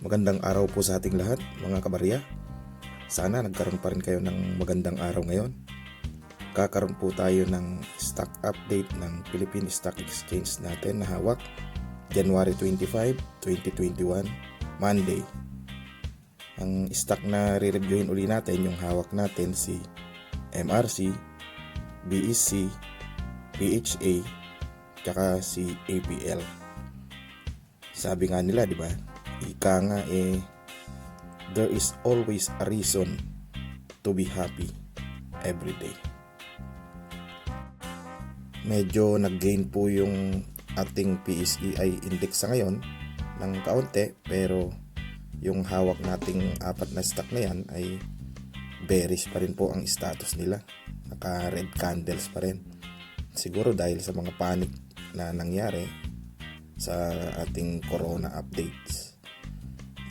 Magandang araw po sa ating lahat, mga kabarya. Sana nagkaroon pa rin kayo ng magandang araw ngayon. Kakaroon po tayo ng stock update ng Philippine Stock Exchange natin na hawak January 25, 2021, Monday. Ang stock na re-reviewin uli natin, yung hawak natin si MRC, BEC, PHA, tsaka si APL. Sabi nga nila, di ba? Ika nga there is always a reason to be happy every day. Medyo nag-gain po yung ating PSEI index sa ngayon ng kaunti, pero yung hawak nating apat na stock na yan ay bearish pa rin po ang status nila. Naka red candles pa rin. Siguro dahil sa mga panic na nangyari sa ating corona updates.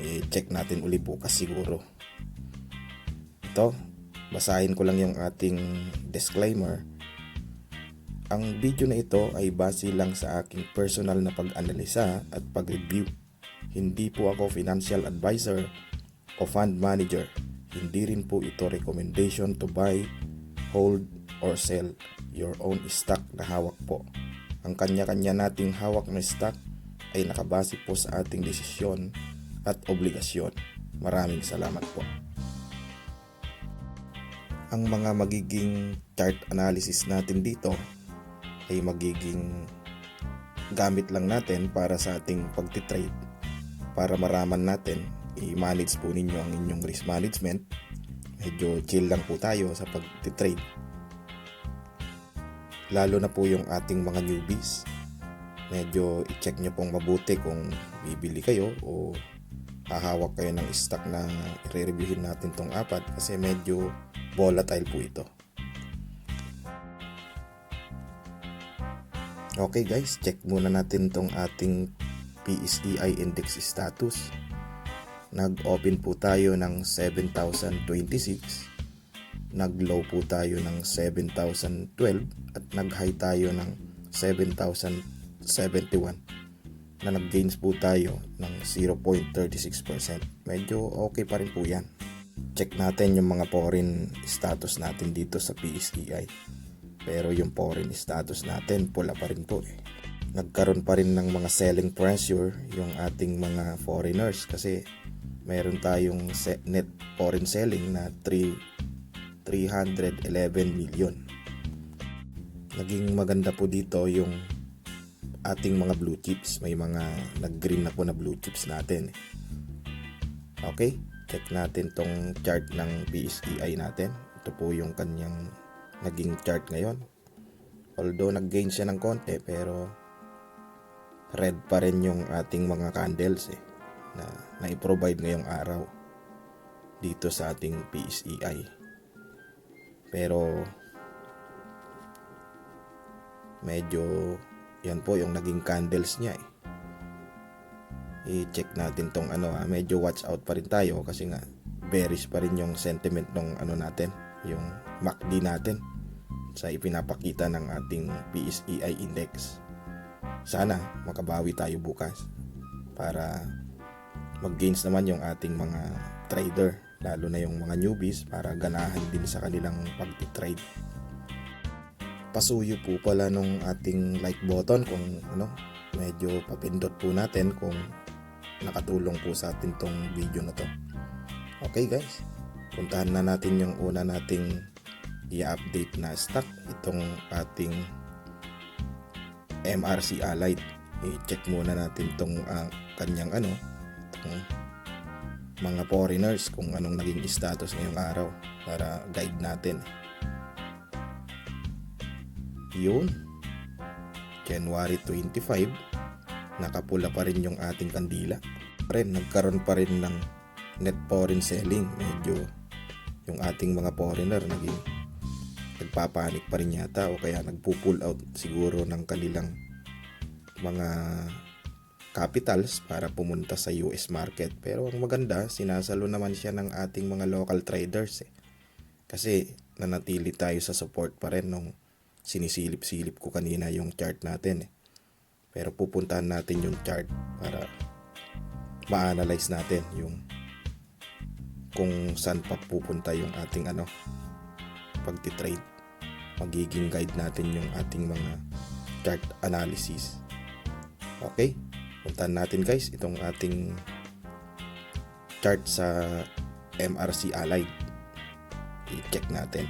Check natin uli bukas siguro. Ito, basahin ko lang yung ating disclaimer. Ang video na ito ay base lang sa aking personal na pag-analisa at pag-review. Hindi po ako financial advisor o fund manager. Hindi rin po ito recommendation to buy, hold, or sell your own stock na hawak po. Ang kanya-kanya nating hawak na stock ay nakabase po sa ating desisyon at obligasyon. Maraming salamat po. Ang mga magiging chart analysis natin dito ay magiging gamit lang natin para sa ating pagtitrade, para maraman natin. I-manage po ninyo ang inyong risk management. Medyo chill lang po tayo sa pagtitrade, lalo na po yung ating mga newbies. Medyo i-check nyo pong mabuti kung bibili kayo o hahawak kayo ng stock na i-reviewin natin tong apat, kasi medyo volatile po ito. Okay guys, check muna natin tong ating PSEI index status. Nag-open po tayo ng 7,026, nag-low po tayo ng 7,012 at nag-high tayo ng 7,071 na nag-gains po tayo ng 0.36%. Medyo okay pa rin po yan. Check natin yung mga foreign status natin dito sa PSEI. Pero yung foreign status natin pula pa rin po Nagkaroon pa rin ng mga selling pressure yung ating mga foreigners, kasi meron tayong net foreign selling na 311 million. Naging maganda po dito yung ating mga blue chips. May mga nag-green na po na blue chips natin. Okay, check natin tong chart ng PSEI natin. Ito po yung kanyang naging chart ngayon. Although nag-gain siya ng konti, pero red pa rin yung ating mga candles na na-provide ngayong araw dito sa ating PSEI. Pero medyo yan po yung naging candles niya I-check natin tong medyo watch out pa rin tayo, kasi nga bearish pa rin yung sentiment ng natin, yung MACD natin sa ipinapakita ng ating PSEI index. Sana makabawi tayo bukas para mag-gains naman yung ating mga trader, lalo na yung mga newbies, para ganahan din sa kanilang pagtitrade. Pasuyo po pala nung ating like button kung medyo papindot po natin kung nakatulong po sa atin tong video na to. Okay guys, puntahan na natin yung una nating i-update na stock, itong ating MRC Allied. I-check muna natin tong kanyang tong mga foreigners, kung anong naging status ngayong araw, para guide natin. Yun, January 25, nakapula pa rin yung ating kandila. Nagkaroon pa rin ng net foreign selling. Medyo yung ating mga foreigner nagpapanik pa rin yata, o kaya nagpo-pull out siguro ng kanilang mga capitals para pumunta sa US market. Pero ang maganda, sinasalo naman siya ng ating mga local traders kasi nanatili tayo sa support pa rin nung sinisilip-silip ko kanina yung chart natin Pero pupuntahan natin yung chart para ma-analyze natin yung kung saan pa pupunta yung ating pagti-trade. Magiging guide natin yung ating mga chart analysis. Okay, puntahan natin guys itong ating chart sa MRC Allied. I-check natin.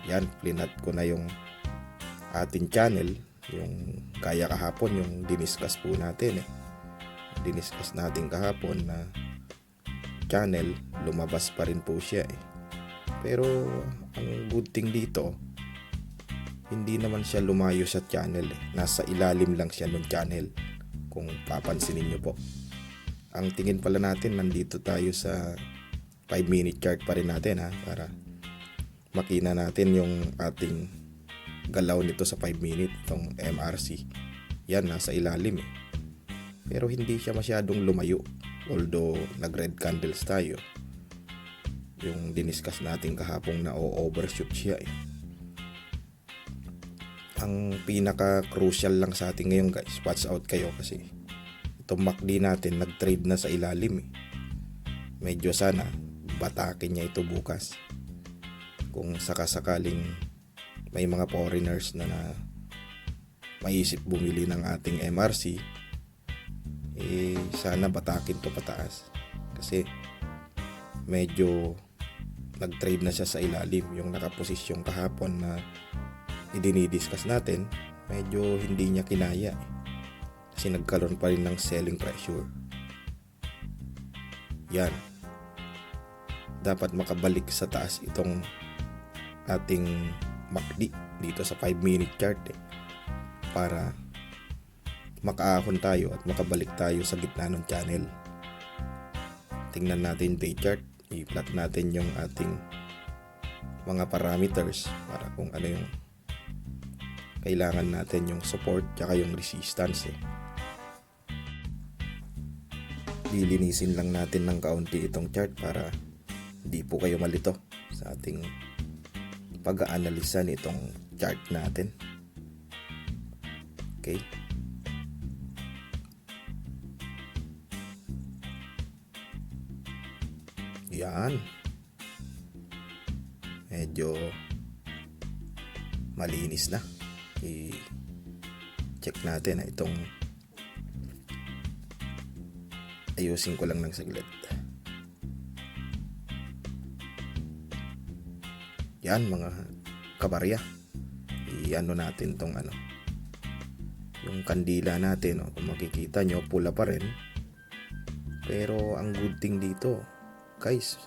Yan, plinat ko na yung ating channel, yung kaya kahapon yung diniscuss po natin diniscuss natin kahapon na channel, lumabas pa rin po siya pero ang good thing dito, hindi naman siya lumayo sa channel nasa ilalim lang siya ng channel kung papansinin nyo po. Ang tingin pala natin, nandito tayo sa 5-minute chart pa rin natin para makina natin yung ating galaw nito sa 5 minute, itong MRC. Yan, nasa ilalim pero hindi siya masyadong lumayo, although nag red candles tayo. Yung diniscuss natin kahapon na overshoot siya Ang pinaka crucial lang sa atin ngayon guys, watch out kayo kasi itong MACD natin nag-trade na sa ilalim Medyo sana batakin niya ito bukas kung sakasakaling may mga foreigners na maisip bumili ng ating MRC. Sana batakin to pataas kasi medyo nag-trade na siya sa ilalim. Yung nakaposisyon kahapon na idinidiscuss natin, medyo hindi niya kinaya kasi nagkaroon pa rin ng selling pressure. Yan, dapat makabalik sa taas itong ating MACD dito sa 5-minute chart para makaahon tayo at makabalik tayo sa gitna ng channel. Tingnan natin day chart, i-plot natin yung ating mga parameters para kung ano yung kailangan natin, yung support tsaka yung resistance Lilinisin lang natin ng kaunti itong chart para hindi po kayo malito sa ating pag-aanalisa nitong chart natin. Okay, yan, medyo malinis na. I-check natin itong ayusin ko lang ng saglit. Yan mga kabarya, i-ano natin tong yung kandila natin kung makikita nyo pula pa rin, pero ang good thing dito guys,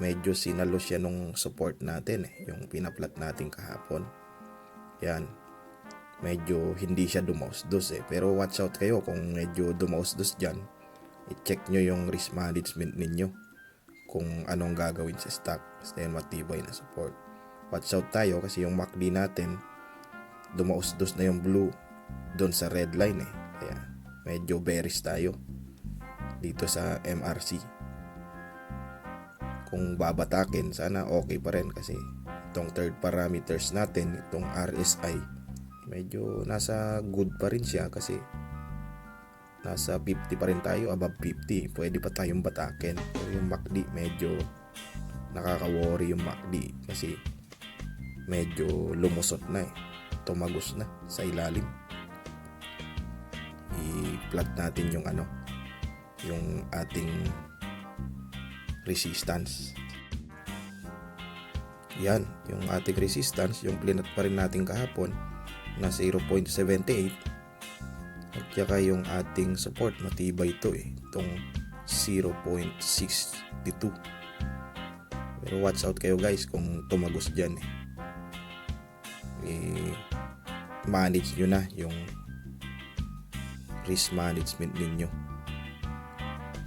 medyo sinalo siya nung support natin yung pinaplat natin kahapon. Yan, medyo hindi siya dumausdos pero watch out kayo kung medyo dumausdos dyan. I-check nyo yung risk management ninyo kung anong gagawin sa stock basta yan matibay na support. Watch out tayo kasi yung MACD natin dumausdos na yung blue doon sa red line kaya medyo bearish tayo dito sa MRC. Kung babatakin, sana okay pa rin kasi itong third parameters natin, itong RSI, medyo nasa good pa rin siya kasi nasa 50 pa rin tayo, above 50. Pwede pa tayong batakin. Pero yung MACD, medyo nakaka-worry yung MACD kasi medyo lumusot na tumagos na sa ilalim. I-plot natin yung yung ating resistance. Yan, yung ating resistance, yung plinat pa rin natin kahapon na 0.78 at saka yung ating support matibay ito itong 0.62. Pero watch out kayo guys kung tumagos dyan manage nyo na yung risk management ninyo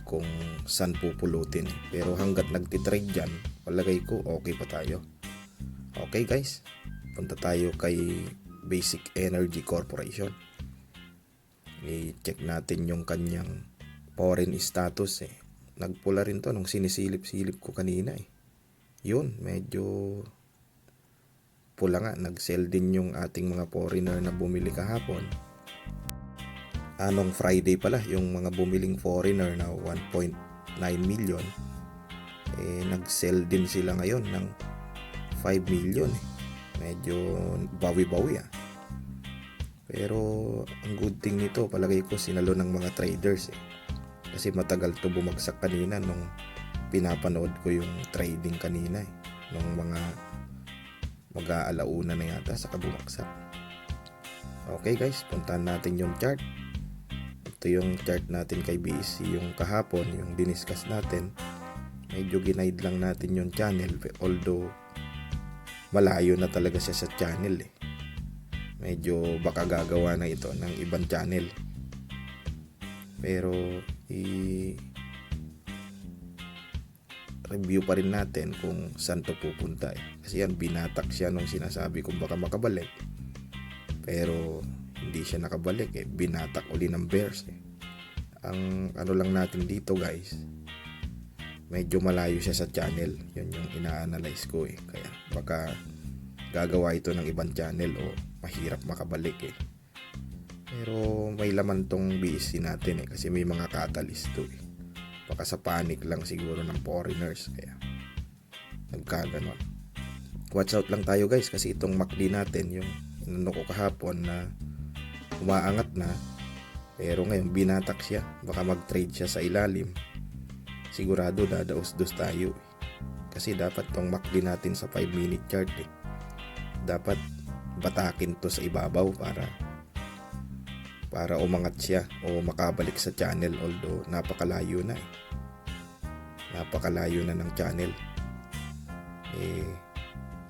kung saan pupulutin pero hanggat nagtitrade dyan, palagay ko okay pa tayo. Okay guys, punta tayo kay Basic Energy Corporation. I-check natin yung kanyang foreign status nagpula rin to nung sinisilip-silip ko kanina yun, medyo pula nga, nag-sell din yung ating mga foreigner na bumili kahapon. anong Friday pala, yung mga bumiling foreigner na 1.9 million, nag-sell din sila ngayon ng 5 million. Medyo bawi-bawi Pero ang good thing nito, palagay ko sinalo ng mga traders Kasi matagal to bumagsak kanina nung pinapanood ko yung trading kanina nung mga mag-aalauna na yata sa bumagsak. Okay guys, puntahan natin yung chart. Ito yung chart natin kay BSC yung kahapon, yung diniscuss natin. Medyo ginaid lang natin yung channel, although malayo na talaga siya sa channel Medyo baka gagawa na ito ng ibang channel. Pero review pa rin natin kung saan to pupunta Kasi yan, binatak siya nung sinasabi kung baka makabalik. Pero hindi siya nakabalik Binatak uli ng bears Ang ano lang natin dito guys, medyo malayo siya sa channel. Yun yung ina-analyze ko Kaya baka gagawa ito ng ibang channel o mahirap makabalik Pero may laman tong BSC natin kasi may mga catalyst to Baka sa panic lang siguro ng foreigners kaya nagkaganon. Watch out lang tayo guys kasi itong MACD natin, yung inano ko kahapon na umaangat na, pero ngayon binatak siya. Baka mag-trade siya sa ilalim. Sigurado dadaos-dos tayo kasi dapat tong MACD natin sa 5-minute chart dapat batakin to sa ibabaw para umangat siya o makabalik sa channel, although napakalayo na napakalayo na ng channel.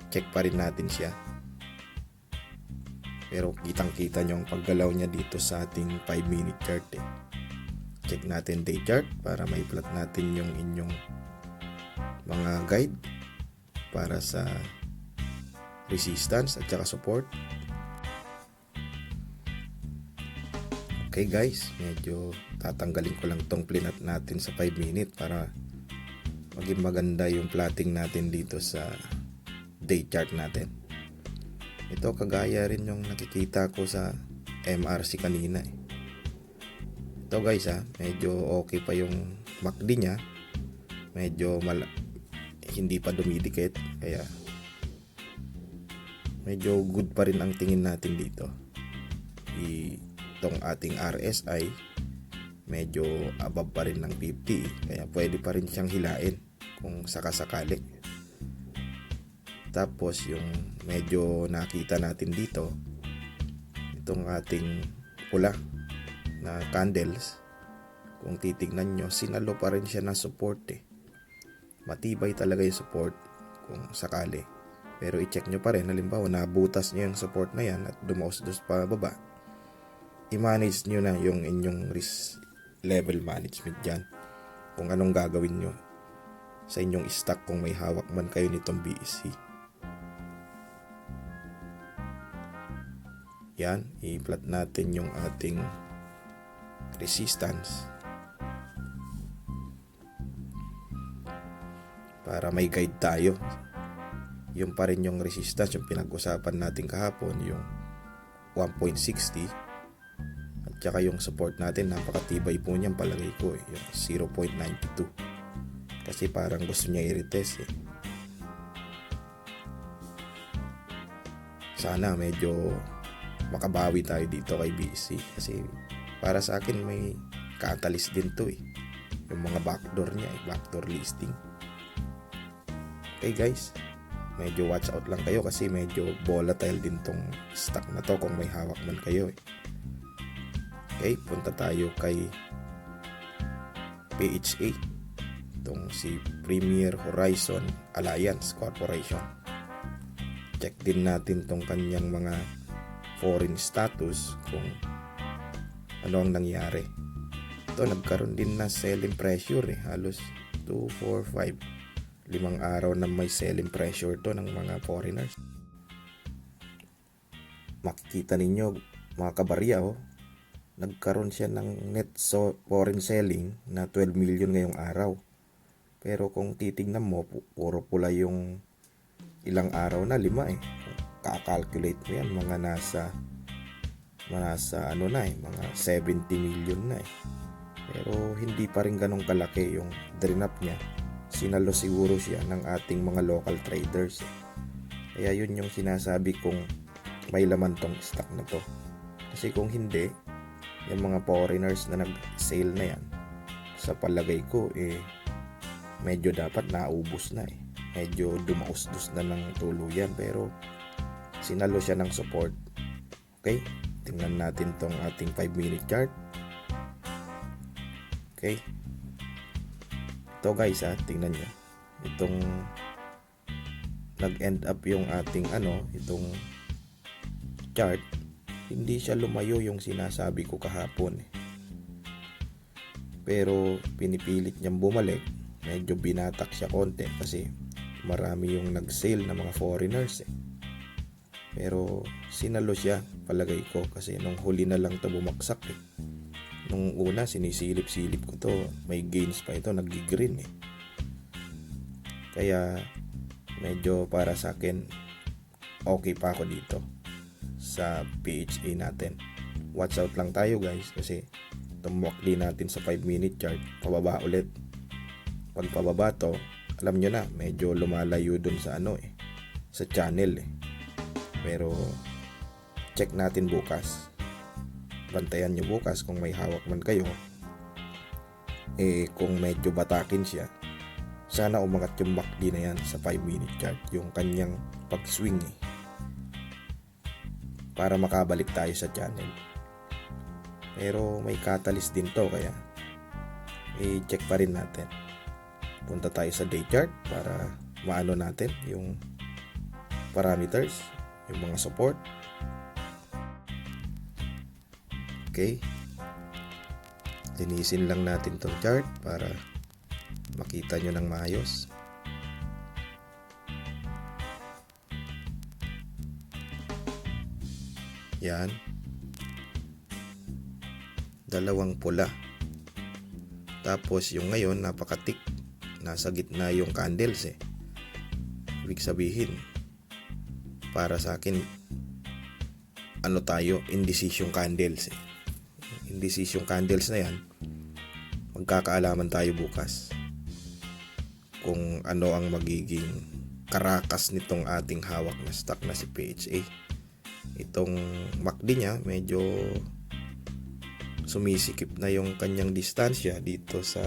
Check pa rin natin siya, pero kitang kita nyo ang paggalaw niya dito sa ating 5-minute chart Check natin day chart para may plot natin yung inyong mga guide para sa resistance at saka support. Okay guys, medyo tatanggalin ko lang tong plinat natin sa 5 minute para maging maganda yung plotting natin dito sa day chart natin. Ito kagaya rin yung nakikita ko sa MRC kanina Ito guys medyo okay pa yung MACD niya. Medyo hindi pa dumidikit kaya medyo good pa rin ang tingin natin dito. Itong ating RSI medyo above pa rin ng 50 kaya pwede pa rin siyang hilain kung sakasakali. Tapos yung medyo nakita natin dito, itong ating pula na candles, kung titignan nyo, sinalo pa rin siya ng support matibay talaga yung support kung sakali. Pero i-check nyo pa rin, halimbawa nabutas nyo yung support na yan at dumaos-dos pa baba, i-manage nyo na yung inyong risk level management dyan, kung anong gagawin nyo sa inyong stock kung may hawak man kayo nitong BSC. Yan, i-plot natin yung ating resistance para may guide tayo. Yung pa rin yung resistance, yung pinag-usapan natin kahapon, yung 1.60, at saka yung support natin, napakatibay po niyan palagay ko yung 0.92, kasi parang gusto niya i-retest Sana medyo makabawi tayo dito kay BSC kasi para sa akin may catalyst din to yung mga backdoor niya backdoor listing. Okay guys, medyo watch out lang kayo kasi medyo volatile din tong stock na to kung may hawak man kayo Okay, punta tayo kay PHA, itong si Premier Horizon Alliance Corporation. Check din natin tong kanyang mga foreign status kung ano ang nangyari. Ito nagkaroon din na selling pressure halos 2, 4, 5 5 araw na may selling pressure to ng mga foreigners. Makikita ninyo mga kabarya nagkaroon siya ng net foreign selling na 12 million ngayong araw. Pero kung titingnan mo, puro pula yung ilang araw na, 5 Kakalculate mo yan, mga nasa nasa mga 70 million na eh. Pero hindi pa rin ganong kalaki yung drenap niya. Sinalo siguro siya ng ating mga local traders eh. Kaya yun yung sinasabi kong may laman tong stock na to. Kasi kung hindi, yung mga foreigners na nag-sale na yan, sa palagay ko medyo dapat naubos na eh. Medyo dumausdos na ng tuluyan, pero sinalo siya ng support. Okay, tingnan natin tong ating 5-minute chart. Okay, ito guys tingnan nyo, itong nag-end up yung ating itong chart, hindi siya lumayo yung sinasabi ko kahapon eh. Pero pinipilit niyang bumalik, medyo binatak siya konti kasi marami yung nag-sale na mga foreigners eh. Pero sinalo siya palagay ko kasi nung huli na lang to bumaksak eh. Nung una sinisilip-silip ko to, may gains pa ito, nag-green eh. Kaya medyo para sa akin okay pa ako dito sa PHA natin. Watch out lang tayo guys kasi tumuwakli natin sa 5-minute chart, pababa ulit. Pag pababa to, alam nyo na, medyo lumalayo dun sa sa channel eh. Pero check natin bukas. Bantayan nyo bukas kung may hawak man kayo. Kung medyo batakin siya, sana umangat yung MACD na yan sa 5-minute chart, yung kanyang pag-swing eh, para makabalik tayo sa channel. Pero may catalyst din to, kaya i-check pa rin natin. Punta tayo sa day chart para maano natin yung parameters, yung mga support. Okay, linisin lang natin tong chart para makita nyo ng maayos. Yan, dalawang pula. Tapos yung ngayon napakatik, nasa gitna yung candles eh. Ibig sabihin, para sa akin tayo, indecision candles eh. Indecision candles na yan, magkakaalaman tayo bukas kung ano ang magiging karakas nitong ating hawak na stock na si PHA. Itong MACD niya medyo sumisikip na yung kanyang distansya dito sa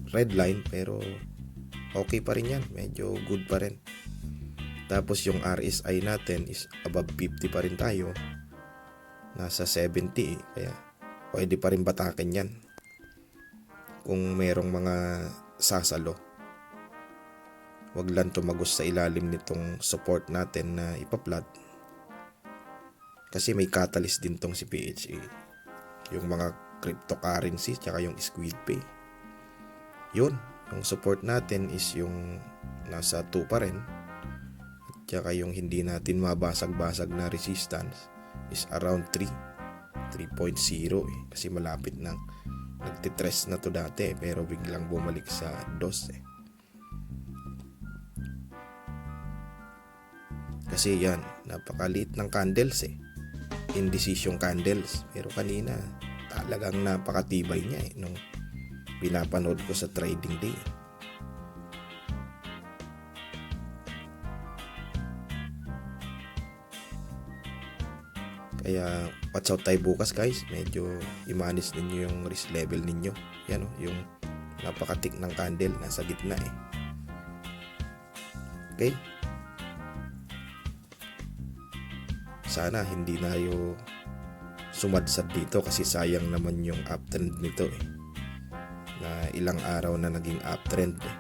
red line, pero okay pa rin yan, medyo good pa rin. Tapos yung RSI natin is above 50 pa rin tayo, nasa 70 eh. Kaya pwede pa rin batakin yan kung merong mga sasalo. Wag lang tumagos sa ilalim nitong support natin na ipa-plot, kasi may catalyst din tong si PHA, yung mga cryptocurrency tsaka yung SquidPay. Yun, yung support natin is yung nasa 2 pa rin, tsaka yung hindi natin mabasag-basag na resistance is around 3.0 eh, kasi malapit nang nagtitres na to dati pero biglang bumalik sa 2 eh. Kasi yan, napakaliit ng candles eh, indecision candles, pero kanina talagang napakatibay niya eh nung pinapanood ko sa trading day. Kaya watch out tayo bukas guys, medyo i-manage ninyo yung risk level ninyo. Yan yung napakatik ng candle, nasa gitna eh. Okay, sana hindi na tayo sumadsad dito kasi sayang naman yung uptrend nito eh, na ilang araw na naging uptrend eh,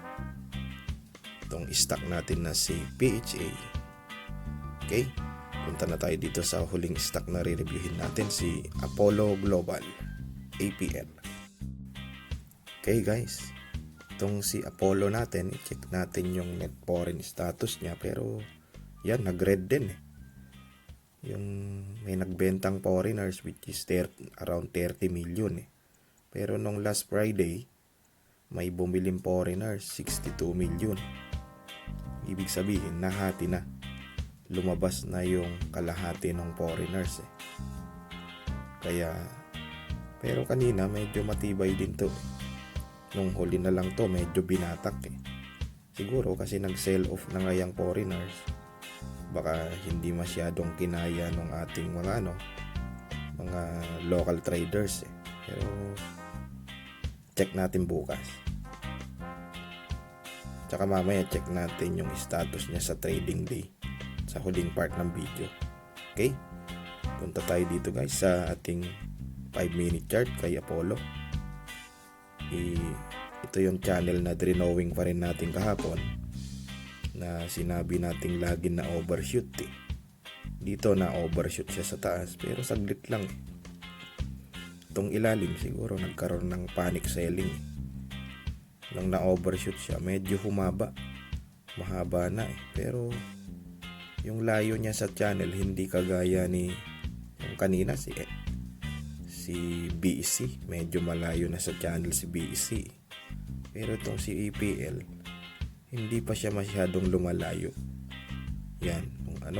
itong stock natin na si PHA. Okay, punta na tayo dito sa huling stock na re-reviewin natin, si Apollo Global, APL. Okay guys, itong si Apollo natin, i-check natin yung net foreign status niya, pero yan, nag-red din eh. Yung may nagbentang foreigners which is around 30 million eh. Pero nung last Friday, may bumiling foreigners 62 million. Ibig sabihin, nahati na. Lumabas na yung kalahati ng foreigners eh. Kaya, pero kanina medyo matibay din to. Nung huli na lang to, medyo binatak eh. Siguro kasi nag-sell off na nga yung foreigners. Baka hindi masyadong kinaya ng ating mga mga local traders eh. Pero check natin bukas. Tsaka mamaya check natin yung status niya sa trading day sa huling part ng video. Okay? Punta tayo dito guys sa ating 5-minute chart kay Apollo. Ito yung channel na drenowing pa rin natin kahapon na sinabi nating lagi na overshoot eh. Dito na overshoot siya sa taas pero saglit lang eh. Itong ilalim siguro nagkaroon ng panic selling eh. Nung na-overshoot siya, medyo humaba. Mahaba na eh. Pero yung layo niya sa channel hindi kagaya ni yung kanina si BEC. Medyo malayo na sa channel si BEC. Pero itong si EPL, hindi pa siya masyadong lumalayo. Yan,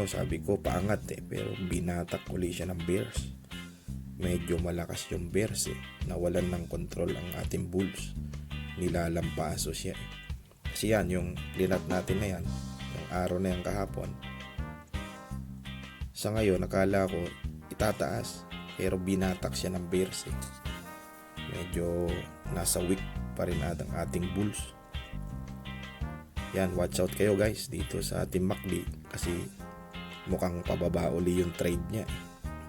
sabi ko paangat eh. Pero binatak uli siya ng bears. Medyo malakas yung bears eh. Nawalan ng control ang ating bulls. Nilalampaso siya eh. Kasi yan, yung linat natin na yan, yung araw na yan kahapon, sa ngayon nakala ko itataas pero binatak siya ng bears eh. Medyo nasa weak pa rin ang ating bulls. Yan, watch out kayo guys dito sa ating MACD kasi mukhang pababa uli yung trade niya.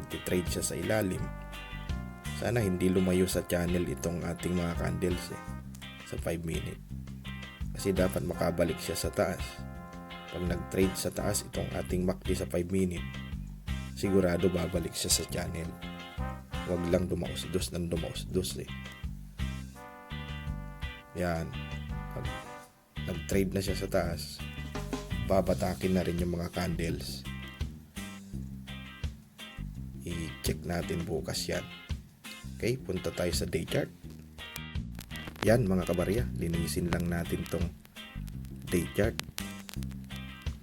Nagtitrade siya sa ilalim. Sana hindi lumayo sa channel itong ating mga candles eh, sa 5 minute. Kasi dapat makabalik siya sa taas. Pag nag-trade sa taas itong ating MACD sa 5 minute, sigurado babalik siya sa channel. Huwag lang dumaos-dos ng dumaos-dos eh. Yan. Pag nag-trade na siya sa taas, babatakin na rin yung mga candles. I-check natin bukas yan. Okay, punta tayo sa day chart. Yan mga kabarya, linisin lang natin tong day chart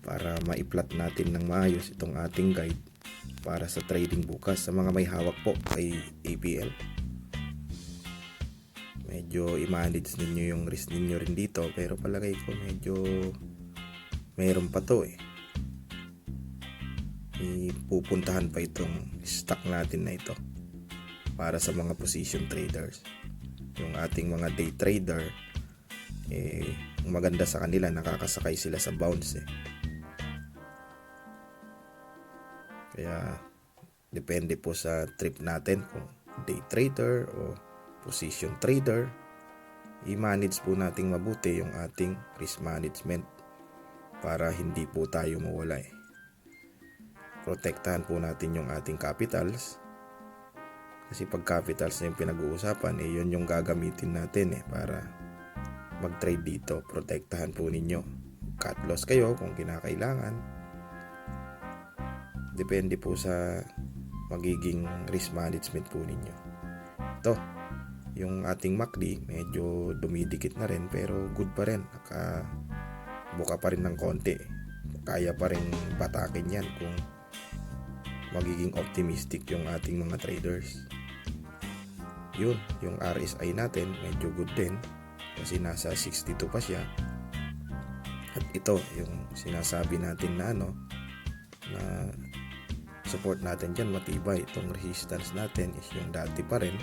para maiplat natin ng maayos itong ating guide para sa trading bukas. Sa mga may hawak po kay APL, medyo i-manage ninyo yung risk ninyo rin dito, pero palagay ko medyo mayroon pa to eh. Ipupuntahan pa itong stock natin na ito para sa mga position traders. Yung ating mga day trader ang maganda sa kanila, nakakasakay sila sa bounce eh. Kaya depende po sa trip natin kung day trader o position trader. I-manage po nating mabuti yung ating risk management para hindi po tayo mawala eh. Protektahan po natin yung ating capitals. Kasi pag capitals na yung pinag-uusapan, yun yung gagamitin natin para mag-trade dito. Protektahan po ninyo. Cut loss kayo kung kinakailangan. Depende po sa magiging risk management po ninyo. Ito, yung ating MACD, medyo dumidikit na rin pero good pa rin. Nakabuka pa rin ng konti. Kaya pa rin batakin yan kung magiging optimistic yung ating mga traders. Yun, yung RSI natin medyo good din kasi nasa 62 pa siya. At ito yung sinasabi natin na na support natin dyan matibay. Itong resistance natin is yung dati pa rin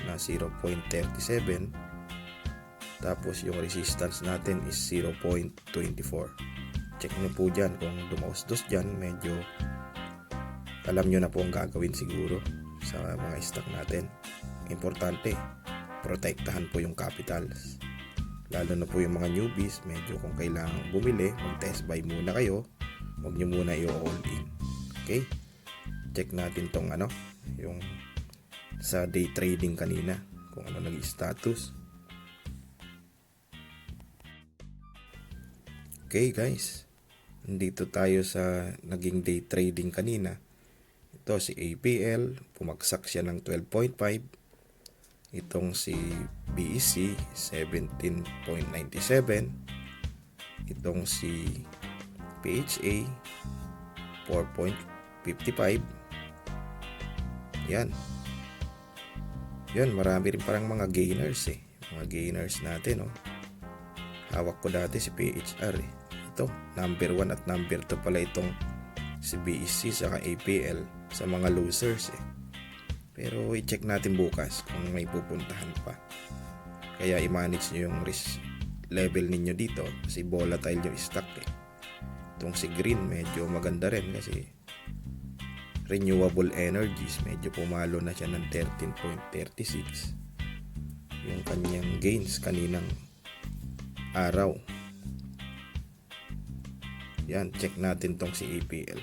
na 0.37, tapos yung resistance natin is 0.24. Check nyo po dyan kung dumaos-dos dyan, medyo alam nyo na po ang gagawin siguro sa mga stock natin. Importante, protektahan po yung capitals. Lalo na po yung mga newbies, medyo kung kailangan bumili, mag-test buy muna kayo. Huwag nyo muna i-all in. Okay? Check natin tong yung sa day trading kanina, kung nag-status. Okay guys, nandito tayo sa naging day trading kanina. Ito si APL, pumagsak siya ng 12.5. Itong si BEC, 17.97. Itong si PHA, 4.55. Yan. Yun, marami rin parang mga gainers eh. Mga gainers natin, oh. Hawak ko dati si PHR eh. Ito, number 1 at number 2 pala itong si BSC saka APL sa mga losers eh. Pero i-check natin bukas kung may pupuntahan pa. Kaya i-manage nyo yung risk level ninyo dito kasi volatile yung stock eh. Itong si Green medyo maganda rin kasi renewable energies, medyo pumalo na siya ng 13.36 yung kanyang gains kaninang araw. Yan, check natin tong si APL,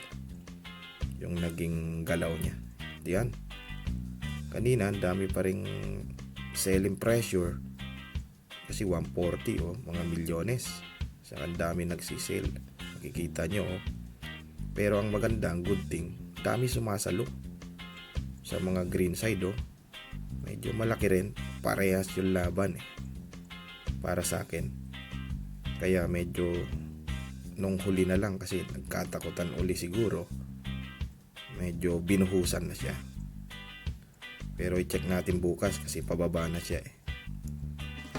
yung naging galaw niya. Yan, kanina ang dami pa ring selling pressure kasi 140 mga milyones, sa ang dami nagsisale, makikita nyo pero ang maganda, ang good thing, dami sumasalo sa mga green side medyo malaki rin, parehas yung laban para sa akin. Kaya medyo nung huli na lang kasi nagkatakutan uli siguro, medyo binuhusan na siya. Pero i-check natin bukas kasi pababa na siya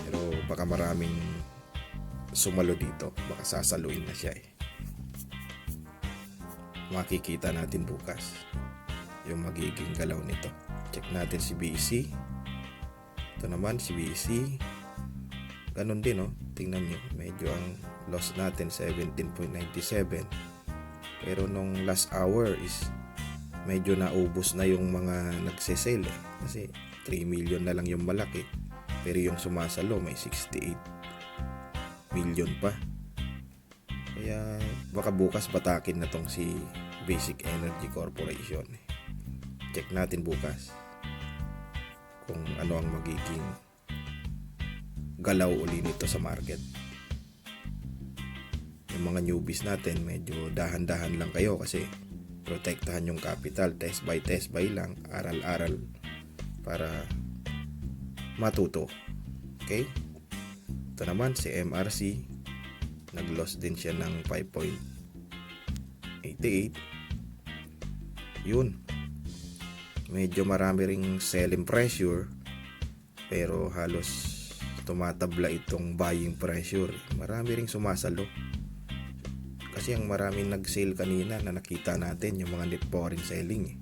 pero baka maraming sumalo dito, baka sasaluin na siya makikita natin bukas yung magiging galaw nito. Check natin si BC. Ito naman si BC, ganun din tingnan nyo, medyo ang loss natin 17.97 pero nung last hour is medyo naubos na yung mga nagsesale kasi 3 million na lang yung malaki pero yung sumasalo may 68 million pa. Kaya baka bukas batakin na tong si Basic Energy Corporation. Check natin bukas kung ano ang magiging galaw uli nito sa market. Yung mga newbies natin, medyo dahan-dahan lang kayo kasi protektahan yung capital, test by lang, aral-aral para matuto. Okay? Ito naman si MRC, nag-loss din siya ng 5.88. Yun, medyo marami ring selling pressure pero halos tumatabla itong buying pressure. Marami ring sumasalo kasi ang maraming nag-sale kanina na nakita natin yung mga net foreign selling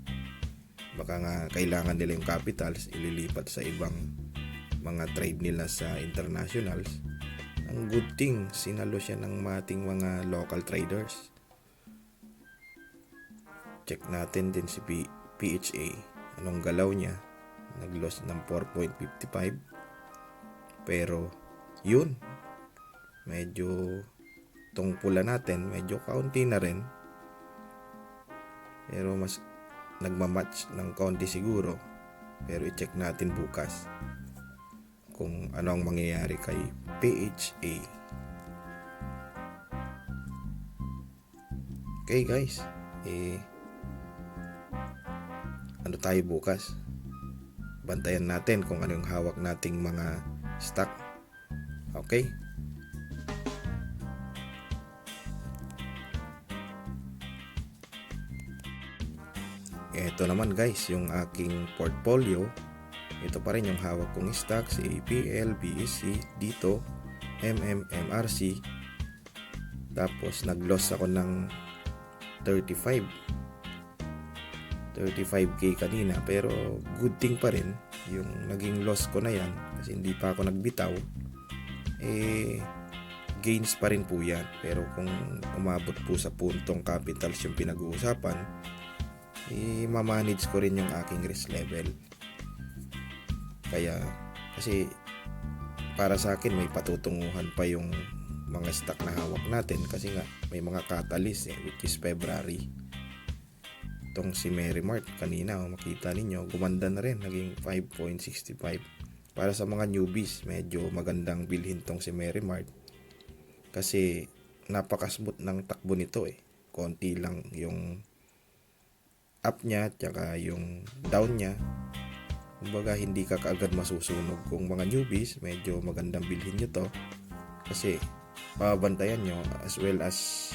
baka nga kailangan nila yung capitals ililipat sa ibang mga trade nila sa internationals. Ang good thing, sinalo siya ng mating mga local traders. Check natin din si PHA, anong galaw niya. Nag-loss ng 4.55 pero yun, medyo tong pula natin medyo kaunti na rin pero mas nagmamatch ng kaunti siguro. Pero i-check natin bukas kung ano ang mangyayari kay PHA. Okay guys, ano tayo bukas? Bantayan natin kung ano yung hawak nating mga stock. Okay? Ito naman guys, yung aking portfolio. Ito pa rin yung hawak kong stock, si APL, BSC, dito, MRC. Tapos nag-loss ako ng 35k kanina, pero good thing pa rin yung naging loss ko na yan kasi hindi pa ako nagbitaw. Gains pa rin po yan, pero kung umabot po sa puntong capitals yung pinag-uusapan, ma-manage ko rin yung aking risk level. Kaya kasi para sa akin may patutunguhan pa yung mga stock na hawak natin kasi nga may mga catalyst which is February. Itong si Merrimart kanina makita ninyo gumanda na rin, naging 5.65. Para sa mga newbies medyo magandang bilhin tong si Merrimart kasi napakasmooth ng takbo nito konti lang yung up niya tsaka yung down niya. Kumbaga hindi ka kaagad masusunog. Kung mga newbies, medyo magandang bilhin nyo to kasi pabantayan nyo as well as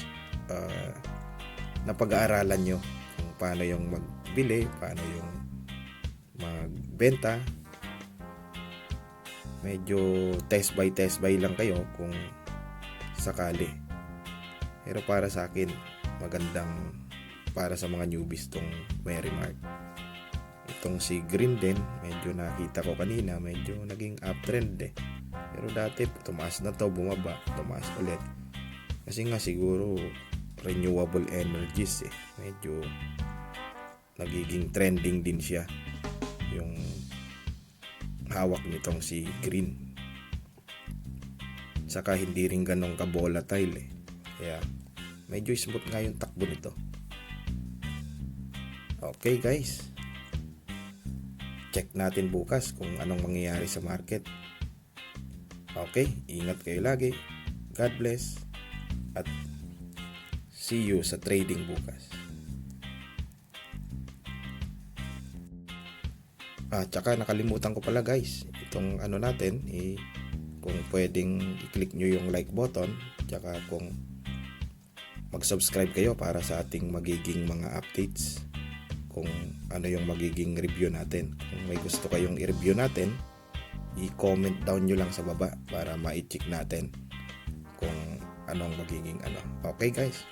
napag-aaralan nyo kung paano yung magbili, paano yung magbenta medyo test by lang kayo kung sakali. Pero para sa akin, magandang para sa mga newbies tong Merrimark. Itong si Green din, medyo nakita ko kanina, medyo naging uptrend eh. Pero dati tumaas na to, bumaba, tumaas ulit. Kasi nga siguro renewable energies eh. Medyo nagiging trending din siya yung hawak nitong si Green. Saka hindi rin ganong ka-volatile eh. Kaya medyo smooth nga yung takbo nito. Okay guys, check natin bukas kung anong mangyayari sa market. Okay, ingat kayo lagi. God bless. At see you sa trading bukas. Tsaka nakalimutan ko pala guys, itong ano natin, kung pwedeng i-click nyo yung like button, tsaka kung mag-subscribe kayo para sa ating magiging mga updates, kung ano yung magiging review natin. Kung may gusto kayong i-review natin, i-comment down nyo lang sa baba para ma-check natin kung anong magiging ano. Okay guys?